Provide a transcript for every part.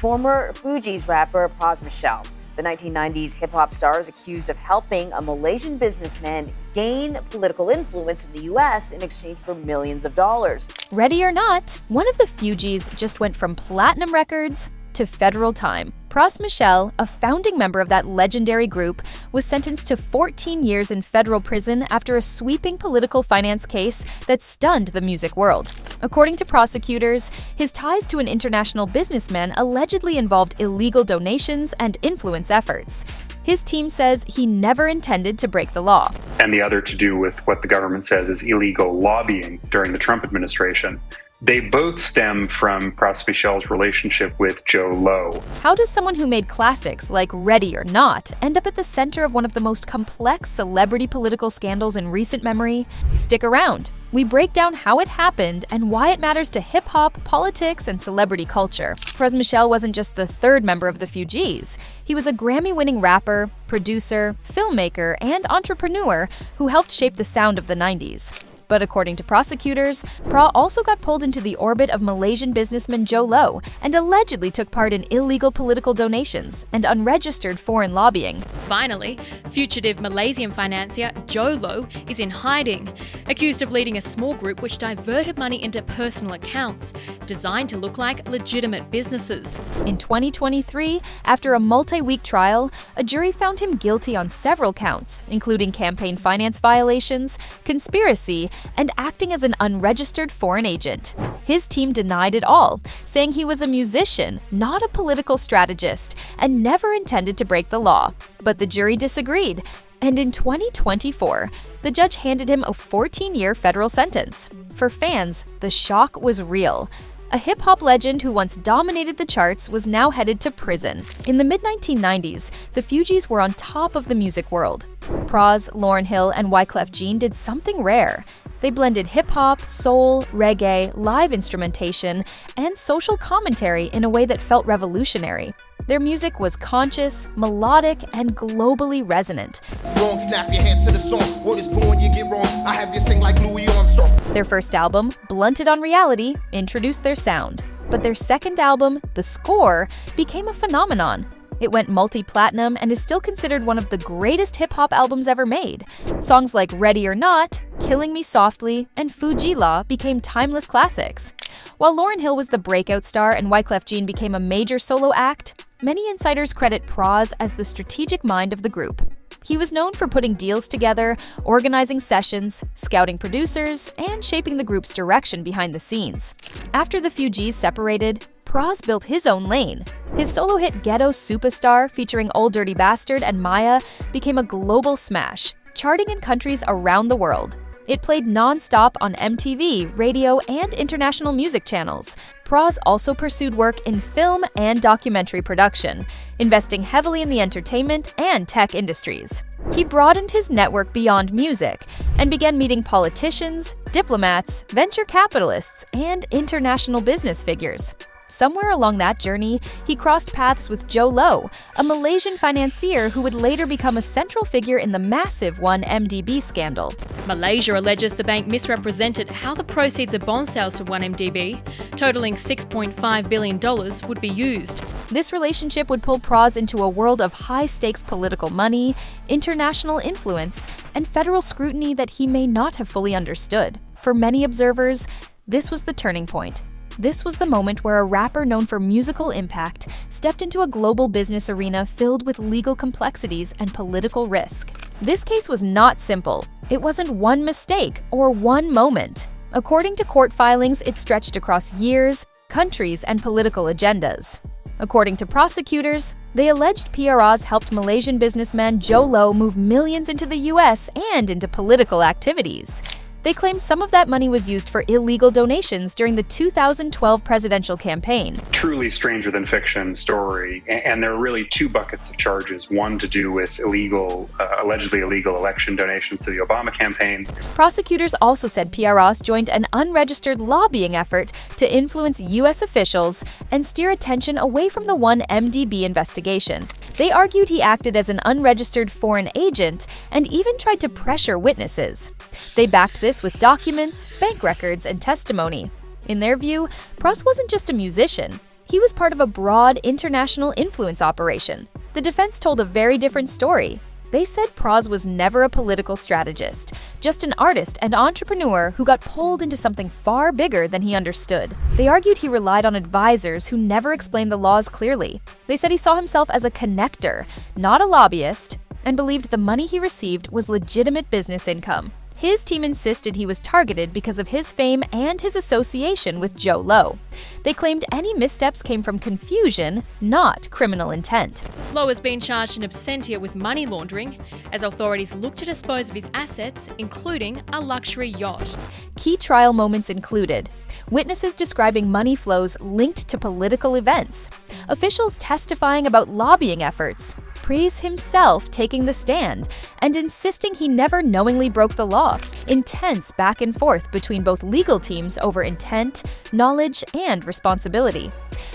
former Fugees rapper Pras Michel. The 1990s hip-hop star is accused of helping a Malaysian businessman gain political influence in the U.S. in exchange for millions of dollars. Ready or not, one of the Fugees just went from platinum records to federal time. Pras Michel, a founding member of that legendary group, was sentenced to 14 years in federal prison after a sweeping political finance case that stunned the music world. According to prosecutors, his ties to an international businessman allegedly involved illegal donations and influence efforts. His team says he never intended to break the law. And the other to do with what the government says is illegal lobbying during the Trump administration. They both stem from Pras Michel's relationship with Jho Low. How does someone who made classics like Ready or Not end up at the center of one of the most complex celebrity political scandals in recent memory? Stick around. We break down how it happened and why it matters to hip-hop, politics, and celebrity culture. Pras Michel wasn't just the third member of the Fugees. He was a Grammy-winning rapper, producer, filmmaker, and entrepreneur who helped shape the sound of the 90s. But according to prosecutors, Pras also got pulled into the orbit of Malaysian businessman Jho Low and allegedly took part in illegal political donations and unregistered foreign lobbying. Finally, fugitive Malaysian financier Jho Low is in hiding, accused of leading a small group which diverted money into personal accounts, designed to look like legitimate businesses. In 2023, after a multi-week trial, a jury found him guilty on several counts, including campaign finance violations, conspiracy, and acting as an unregistered foreign agent. His team denied it all, saying he was a musician, not a political strategist, and never intended to break the law. But the jury disagreed, and in 2024, the judge handed him a 14-year federal sentence. For fans, the shock was real. A hip-hop legend who once dominated the charts was now headed to prison. In the mid-1990s, the Fugees were on top of the music world. Pras, Lauryn Hill, and Wyclef Jean did something rare. They blended hip-hop, soul, reggae, live instrumentation, and social commentary in a way that felt revolutionary. Their music was conscious, melodic, and globally resonant. Wrong, snap your hand to the song. Word is born, you get wrong. I have you sing like Louis Armstrong. Their first album, Blunted on Reality, introduced their sound. But their second album, The Score, became a phenomenon. It went multi-platinum and is still considered one of the greatest hip-hop albums ever made. Songs like Ready or Not, Killing Me Softly, and Fuji Law became timeless classics. While Lauryn Hill was the breakout star and Wyclef Jean became a major solo act, many insiders credit Pras as the strategic mind of the group. He was known for putting deals together, organizing sessions, scouting producers, and shaping the group's direction behind the scenes. After the Fugees separated, Pras built his own lane. His solo hit Ghetto Superstar, featuring Old Dirty Bastard and Maya, became a global smash, charting in countries around the world. It played non-stop on MTV, radio, and international music channels. Pras also pursued work in film and documentary production, investing heavily in the entertainment and tech industries. He broadened his network beyond music and began meeting politicians, diplomats, venture capitalists, and international business figures. Somewhere along that journey, he crossed paths with Jho Low, a Malaysian financier who would later become a central figure in the massive 1MDB scandal. Malaysia alleges the bank misrepresented how the proceeds of bond sales from 1MDB, totaling $6.5 billion, would be used. This relationship would pull Pras into a world of high-stakes political money, international influence, and federal scrutiny that he may not have fully understood. For many observers, this was the turning point. This was the moment where a rapper known for musical impact stepped into a global business arena filled with legal complexities and political risk. This case was not simple. It wasn't one mistake or one moment. According to court filings, it stretched across years, countries, and political agendas. According to prosecutors, they alleged PRAs helped Malaysian businessman Jho Low move millions into the US and into political activities. They claimed some of that money was used for illegal donations during the 2012 presidential campaign. Truly stranger than fiction story, and there are really two buckets of charges. One to do with allegedly illegal election donations to the Obama campaign. Prosecutors also said PRAs joined an unregistered lobbying effort to influence U.S. officials and steer attention away from the 1MDB investigation. They argued he acted as an unregistered foreign agent and even tried to pressure witnesses. They backed this with documents, bank records, and testimony. In their view, Pras wasn't just a musician. He was part of a broad international influence operation. The defense told a very different story. They said Pras was never a political strategist, just an artist and entrepreneur who got pulled into something far bigger than he understood. They argued he relied on advisors who never explained the laws clearly. They said he saw himself as a connector, not a lobbyist, and believed the money he received was legitimate business income. His team insisted he was targeted because of his fame and his association with Jho Low. They claimed any missteps came from confusion, not criminal intent. Low has been charged in absentia with money laundering as authorities look to dispose of his assets, including a luxury yacht. Key trial moments included witnesses describing money flows linked to political events, officials testifying about lobbying efforts, Pras himself taking the stand and insisting he never knowingly broke the law, intense back and forth between both legal teams over intent, knowledge, and responsibility,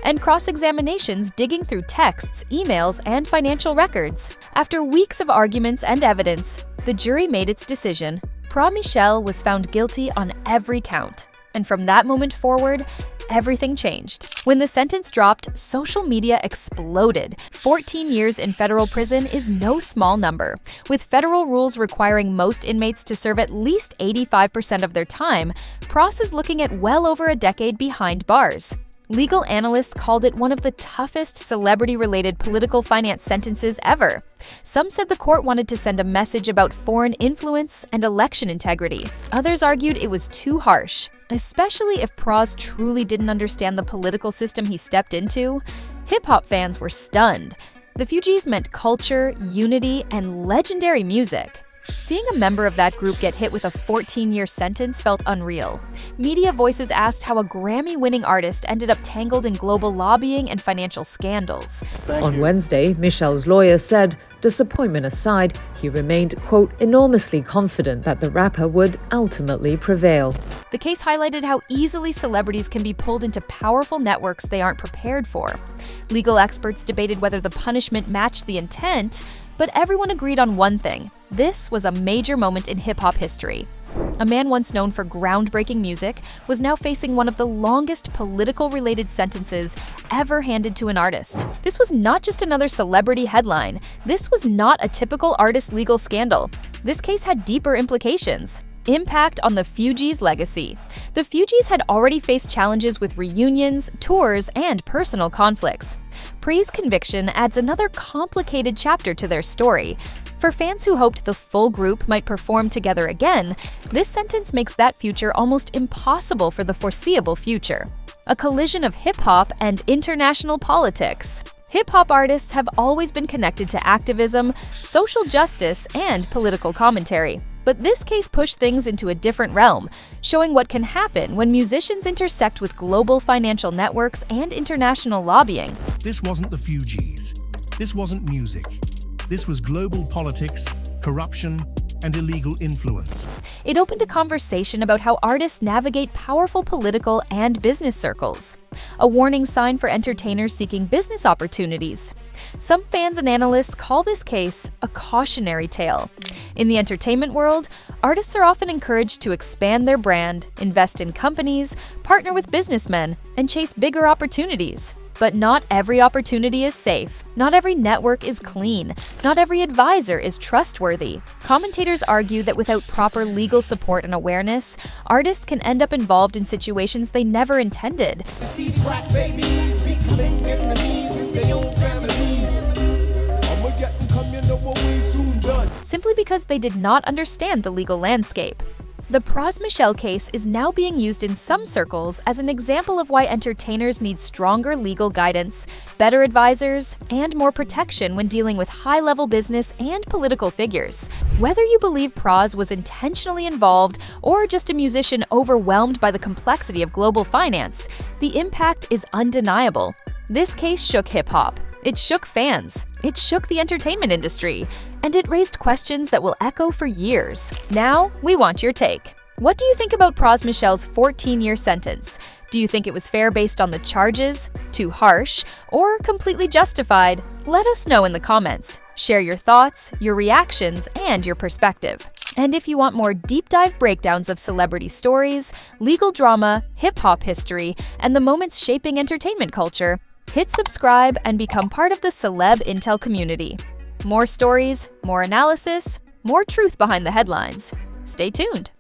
and cross-examinations digging through texts, emails, and financial records. After weeks of arguments and evidence, the jury made its decision. Pras Michel was found guilty on every count. And from that moment forward, everything changed. When the sentence dropped, social media exploded. 14 years in federal prison is no small number. With federal rules requiring most inmates to serve at least 85% of their time, Pras is looking at well over a decade behind bars. Legal analysts called it one of the toughest celebrity-related political finance sentences ever. Some said the court wanted to send a message about foreign influence and election integrity. Others argued it was too harsh, especially if Pras truly didn't understand the political system he stepped into. Hip-hop fans were stunned. The Fugees meant culture, unity, and legendary music. Seeing a member of that group get hit with a 14-year sentence felt unreal. Media voices asked how a Grammy-winning artist ended up tangled in global lobbying and financial scandals. On Wednesday, Michel's lawyer said, disappointment aside, he remained, quote, enormously confident that the rapper would ultimately prevail. The case highlighted how easily celebrities can be pulled into powerful networks they aren't prepared for. Legal experts debated whether the punishment matched the intent, but everyone agreed on one thing. This was a major moment in hip-hop history. A man once known for groundbreaking music was now facing one of the longest political-related sentences ever handed to an artist. This was not just another celebrity headline. This was not a typical artist legal scandal. This case had deeper implications. Impact on the Fugees' legacy. The Fugees had already faced challenges with reunions, tours, and personal conflicts. Pras' conviction adds another complicated chapter to their story. For fans who hoped the full group might perform together again, this sentence makes that future almost impossible for the foreseeable future. A collision of hip-hop and international politics. Hip-hop artists have always been connected to activism, social justice, and political commentary. But this case pushed things into a different realm, showing what can happen when musicians intersect with global financial networks and international lobbying. This wasn't the Fugees. This wasn't music. This was global politics, corruption, and illegal influence. It opened a conversation about how artists navigate powerful political and business circles. A warning sign for entertainers seeking business opportunities. Some fans and analysts call this case a cautionary tale. In the entertainment world, artists are often encouraged to expand their brand, invest in companies, partner with businessmen, and chase bigger opportunities. But not every opportunity is safe. Not every network is clean. Not every advisor is trustworthy. Commentators argue that without proper legal support and awareness, artists can end up involved in situations they never intended. Simply because they did not understand the legal landscape. The Pras Michel case is now being used in some circles as an example of why entertainers need stronger legal guidance, better advisors, and more protection when dealing with high-level business and political figures. Whether you believe Pras was intentionally involved or just a musician overwhelmed by the complexity of global finance, the impact is undeniable. This case shook hip-hop. It shook fans. It shook the entertainment industry. And it raised questions that will echo for years. Now, we want your take. What do you think about Pras Michel's 14-year sentence? Do you think it was fair based on the charges, too harsh, or completely justified? Let us know in the comments. Share your thoughts, your reactions, and your perspective. And if you want more deep dive breakdowns of celebrity stories, legal drama, hip-hop history, and the moments shaping entertainment culture, hit subscribe and become part of the Celeb Intel community. More stories, more analysis, more truth behind the headlines. Stay tuned.